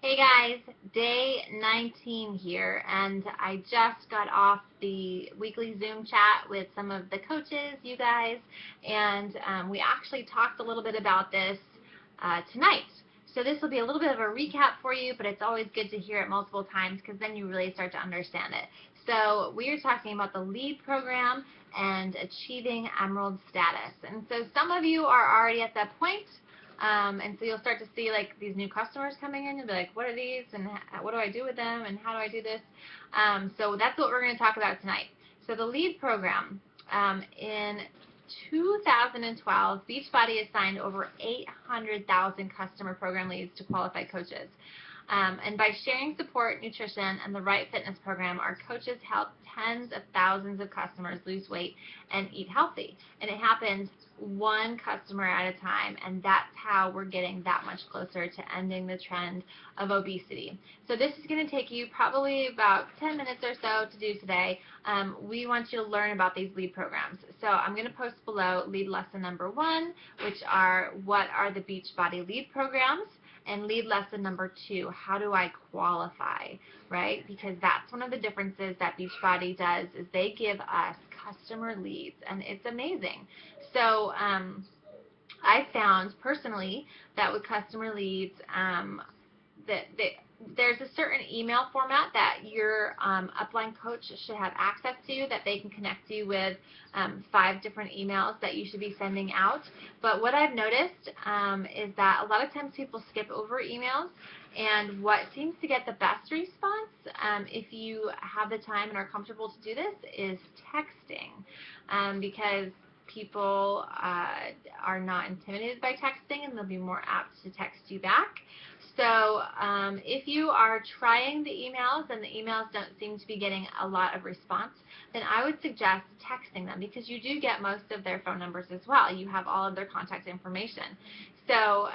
Hey guys, day 19 here, and I just got off the weekly Zoom chat with some of the coaches, you guys, and we actually talked a little bit about this tonight. So this will be a little bit of a recap for you, but it's always good to hear it multiple times because then you really start to understand it. So we are talking about the LEAD program and achieving Emerald status. And so some of you are already at that point. And so you'll start to see like these new customers coming in. You'll be like, what are these, and what do I do with them, and how do I do this? So that's what we're going to talk about tonight. So the LEAD program, in 2012, Beachbody assigned over 800,000 customer program leads to qualified coaches. And by sharing support, nutrition, and the right fitness program, our coaches help tens of thousands of customers lose weight and eat healthy. And it happens one customer at a time, and that's how we're getting that much closer to ending the trend of obesity. So this is going to take you probably about 10 minutes or so to do today. We want you to learn about these LEAD programs. So I'm going to post below LEAD lesson number 1, which are what are the Beachbody LEAD programs, and LEAD lesson number 2, how do I qualify, right? Because that's one of the differences that Beachbody does, is they give us customer leads, and it's amazing. So I found personally that with customer leads, there's a certain email format that your upline coach should have access to, that they can connect you with 5 different emails that you should be sending out. But what I've noticed is that a lot of times people skip over emails, and what seems to get the best response, if you have the time and are comfortable to do this, is texting, because people are not intimidated by texting, and they'll be more apt to text you back. So if you are trying the emails and the emails don't seem to be getting a lot of response, then I would suggest texting them, because you do get most of their phone numbers as well. You have all of their contact information. So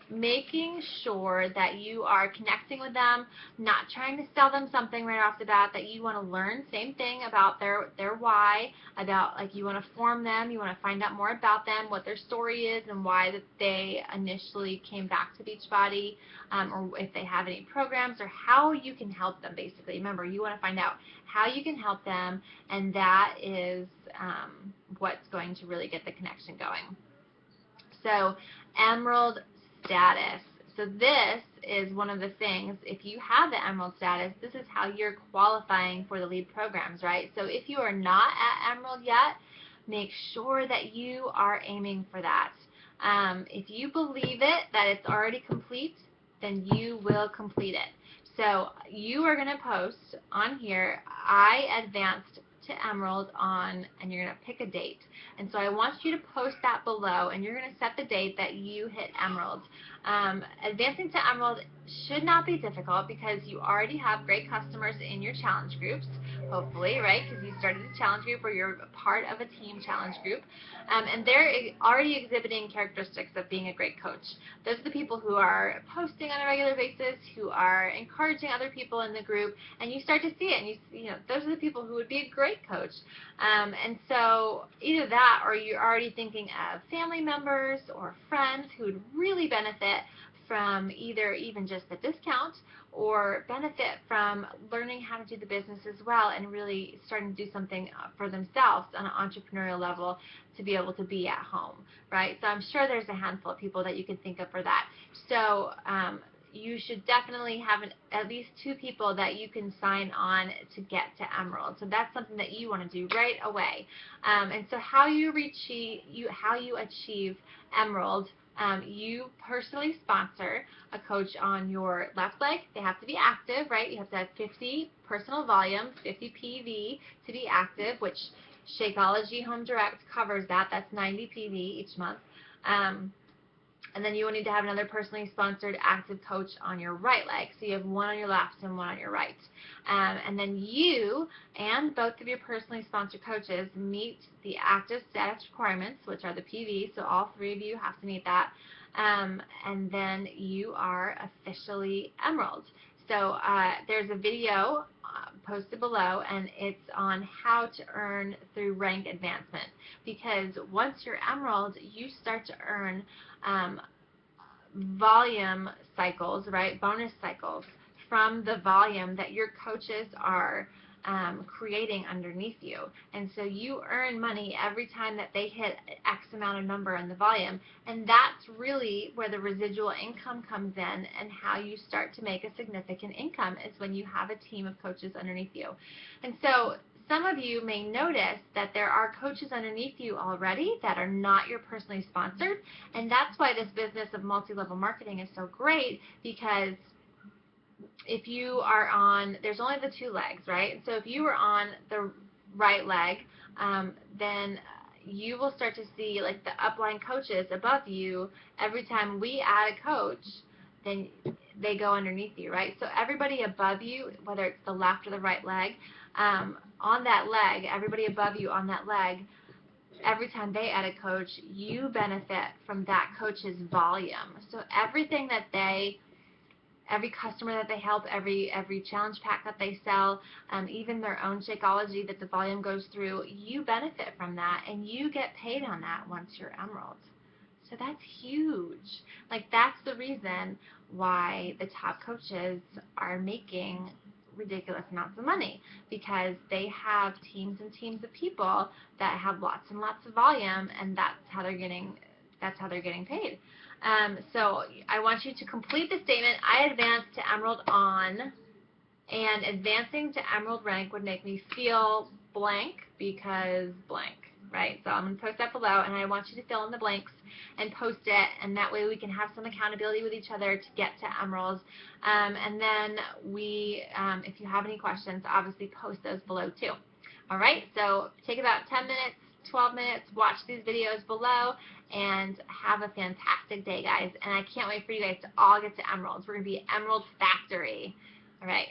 making sure that you are connecting with them, not trying to sell them something right off the bat, that you want to learn, same thing, about their why, about like you want to form them, you want to find out more about them, what their story is, and why that they initially came back to Beachbody, or if they have any programs, or how you can help them, basically. Remember, you want to find out how you can help them, and that is what's going to really get the connection going. So Emerald status. So this is one of the things, if you have the Emerald status, this is how you're qualifying for the LEAD programs, right? So if you are not at Emerald yet, make sure that you are aiming for that. If you believe it, that it's already complete, then you will complete it. So you are going to post on here, I advanced to Emerald on, and you're going to pick a date. And so I want you to post that below, and you're going to set the date that you hit Emerald. Advancing to Emerald should not be difficult, because you already have great customers in your challenge groups, hopefully, right? Because you started a challenge group, or you're a part of a team challenge group, and they're already exhibiting characteristics of being a great coach. Those are the people who are posting on a regular basis, who are encouraging other people in the group, and you start to see it, and you know, those are the people who would be a great coach. And so either that, or you're already thinking of family members or friends who would really benefit from either even just the discount, or benefit from learning how to do the business as well, and really starting to do something for themselves on an entrepreneurial level to be able to be at home, right? So I'm sure there's a handful of people that you can think of for that. So you should definitely have at least 2 people that you can sign on to get to Emerald. So that's something that you want to do right away. And so how you achieve Emerald, you personally sponsor a coach on your left leg. They have to be active, right? You have to have 50 personal volume, 50 PV to be active, which Shakeology Home Direct covers that. That's 90 PV each month. And then you will need to have another personally sponsored active coach on your right leg. So you have one on your left and one on your right. And then you and both of your personally sponsored coaches meet the active status requirements, which are the PV. So all 3 of you have to meet that. And then you are officially Emerald. So there's a video posted below, and it's on how to earn through rank advancement. Because once you're Emerald, you start to earn volume cycles, right, bonus cycles from the volume that your coaches are creating underneath you. And so you earn money every time that they hit X amount of number in the volume. And that's really where the residual income comes in, and how you start to make a significant income is when you have a team of coaches underneath you. And so some of you may notice that there are coaches underneath you already that are not your personally sponsored. And that's why this business of multi-level marketing is so great, because if you are on, there's only the two legs, right? So if you were on the right leg, then you will start to see like the upline coaches above you. Every time we add a coach, then they go underneath you, right? So everybody above you, whether it's the left or the right leg, on that leg, everybody above you on that leg, every time they add a coach, you benefit from that coach's volume. So everything that every customer that they help, every challenge pack that they sell, even their own Shakeology that the volume goes through, you benefit from that, and you get paid on that once you're Emerald. So that's huge. Like, that's the reason why the top coaches are making ridiculous amounts of money, because they have teams and teams of people that have lots and lots of volume, and that's how they're getting paid. So I want you to complete the statement. I advanced to Emerald on, and advancing to Emerald rank would make me feel blank because blank, right? So I'm going to post that below, and I want you to fill in the blanks and post it, and that way we can have some accountability with each other to get to Emerald. And then if you have any questions, obviously post those below too. All right, so take about 10 minutes, 12 minutes, watch these videos below, and have a fantastic day, guys. And I can't wait for you guys to all get to Emeralds. We're going to be Emerald Factory. All right.